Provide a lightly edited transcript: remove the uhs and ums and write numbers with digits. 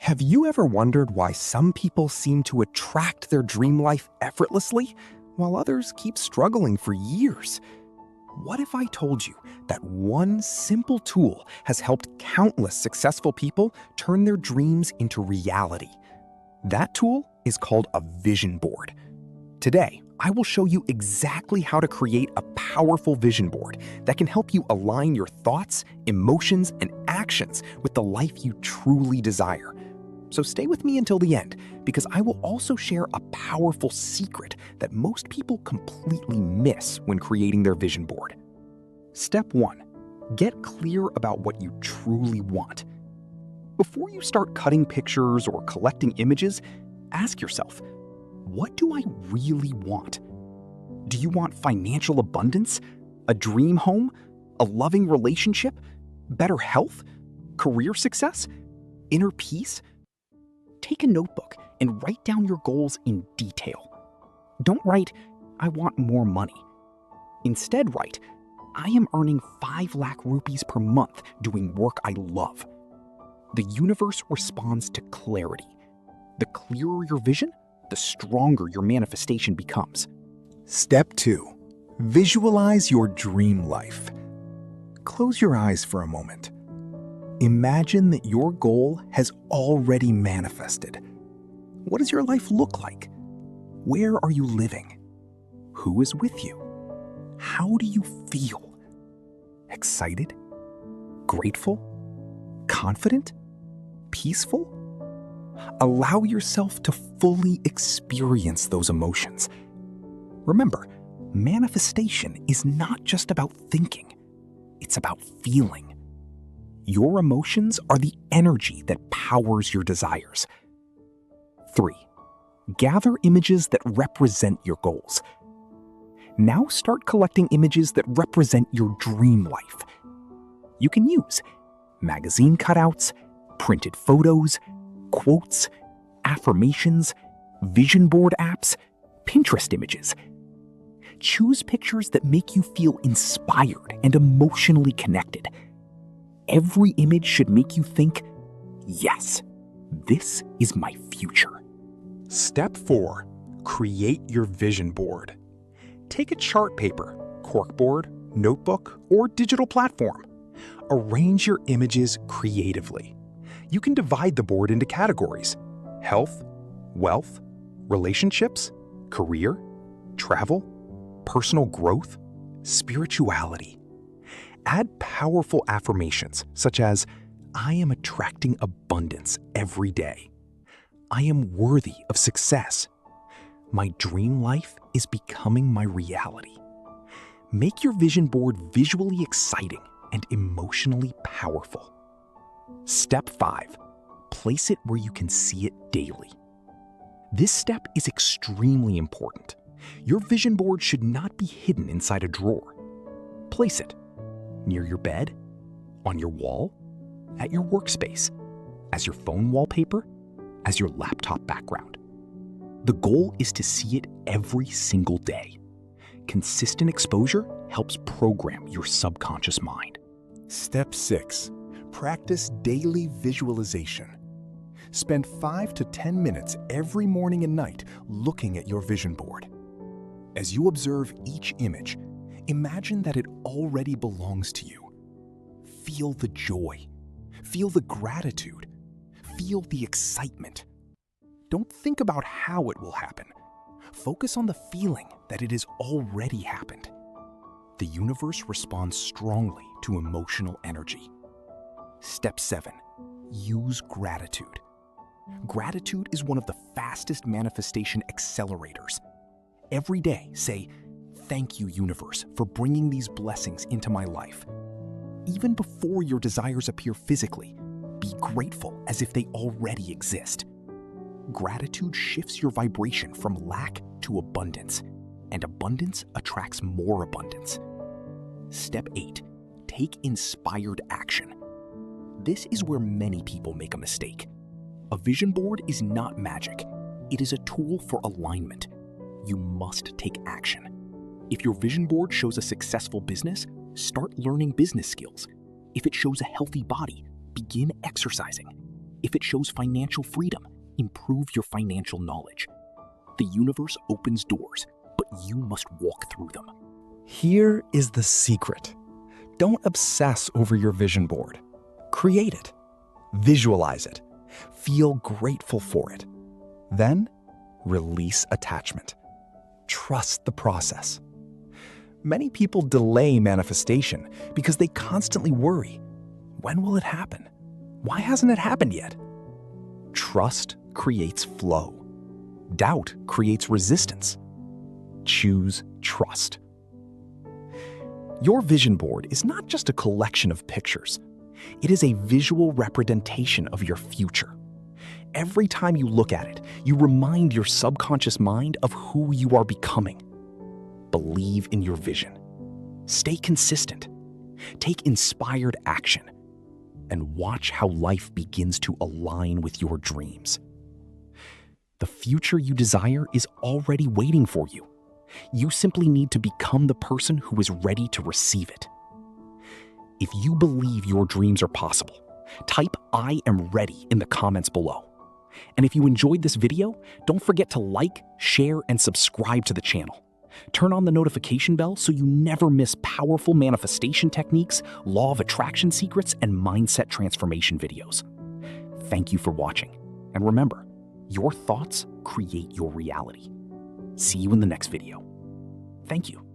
Have you ever wondered why some people seem to attract their dream life effortlessly, while others keep struggling for years? What if I told you that one simple tool has helped countless successful people turn their dreams into reality? That tool is called a vision board. Today, I will show you exactly how to create a powerful vision board that can help you align your thoughts, emotions, and actions with the life you truly desire. So stay with me until the end, because I will also share a powerful secret that most people completely miss when creating their vision board. Step 1. Get clear about what you truly want. Before you start cutting pictures or collecting images, ask yourself, what do I really want? Do you want financial abundance, a dream home, a loving relationship, better health, career success, inner peace? Take a notebook and write down your goals in detail. Don't write, I want more money. Instead write, I am earning 5 lakh rupees per month doing work I love. The universe responds to clarity. The clearer your vision, the stronger your manifestation becomes. Step 2. Visualize your dream life. Close your eyes for a moment. Imagine that your goal has already manifested. What does your life look like? Where are you living? Who is with you? How do you feel? Excited? Grateful? Confident? Peaceful? Allow yourself to fully experience those emotions. Remember, manifestation is not just about thinking, it's about feeling. Your emotions are the energy that powers your desires. 3. Gather images that represent your goals. Now start collecting images that represent your dream life. You can use magazine cutouts, printed photos, quotes, affirmations, vision board apps, Pinterest images. Choose pictures that make you feel inspired and emotionally connected. Every image should make you think, yes, this is my future. Step 4. Create your vision board. Take a chart paper, corkboard, notebook, or digital platform. Arrange your images creatively. You can divide the board into categories: health, wealth, relationships, career, travel, personal growth, spirituality. Add powerful affirmations such as, I am attracting abundance every day. I am worthy of success. My dream life is becoming my reality. Make your vision board visually exciting and emotionally powerful. Step 5. Place it where you can see it daily. This step is extremely important. Your vision board should not be hidden inside a drawer. Place it near your bed, on your wall, at your workspace, as your phone wallpaper, as your laptop background. The goal is to see it every single day. Consistent exposure helps program your subconscious mind. Step 6. Practice daily visualization. Spend 5 to 10 minutes every morning and night looking at your vision board. As you observe each image, imagine that it already belongs to you. Feel the joy. Feel the gratitude. Feel the excitement. Don't think about how it will happen. Focus on the feeling that it has already happened. The universe responds strongly to emotional energy. Step 7. Use gratitude. Gratitude is one of the fastest manifestation accelerators. Every day, say, thank you, universe, for bringing these blessings into my life. Even before your desires appear physically, be grateful as if they already exist. Gratitude shifts your vibration from lack to abundance, and abundance attracts more abundance. Step 8. Take inspired action. This is where many people make a mistake. A vision board is not magic. It is a tool for alignment. You must take action. If your vision board shows a successful business, start learning business skills. If it shows a healthy body, begin exercising. If it shows financial freedom, improve your financial knowledge. The universe opens doors, but you must walk through them. Here is the secret. Don't obsess over your vision board. Create it. Visualize it. Feel grateful for it. Then, release attachment. Trust the process. Many people delay manifestation because they constantly worry. When will it happen? Why hasn't it happened yet? Trust creates flow. Doubt creates resistance. Choose trust. Your vision board is not just a collection of pictures. It is a visual representation of your future. Every time you look at it, you remind your subconscious mind of who you are becoming. Believe in your vision. Stay consistent. Take inspired action. And watch how life begins to align with your dreams. The future you desire is already waiting for you. You simply need to become the person who is ready to receive it. If you believe your dreams are possible, type "I am ready" in the comments below. And if you enjoyed this video, don't forget to like, share, and subscribe to the channel. Turn on the notification bell so you never miss powerful manifestation techniques, law of attraction secrets, and mindset transformation videos. Thank you for watching. And remember, your thoughts create your reality. See you in the next video. Thank you.